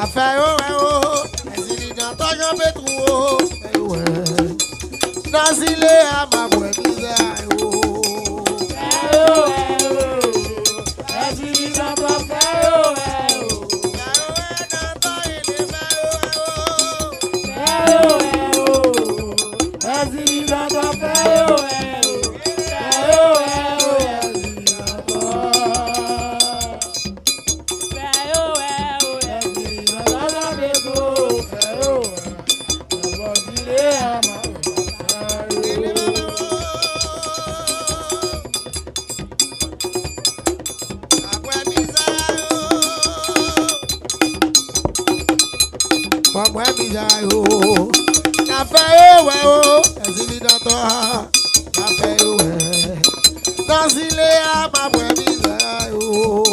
fait oh, est-il dans ton jambe trop, dans il est à ma bonne misère oh, est-il dans ton fait oh, moi bizarre oh, n'a fait oh, est-il dans toi, n'a fait oh, dans il est à ma bonne misère oh.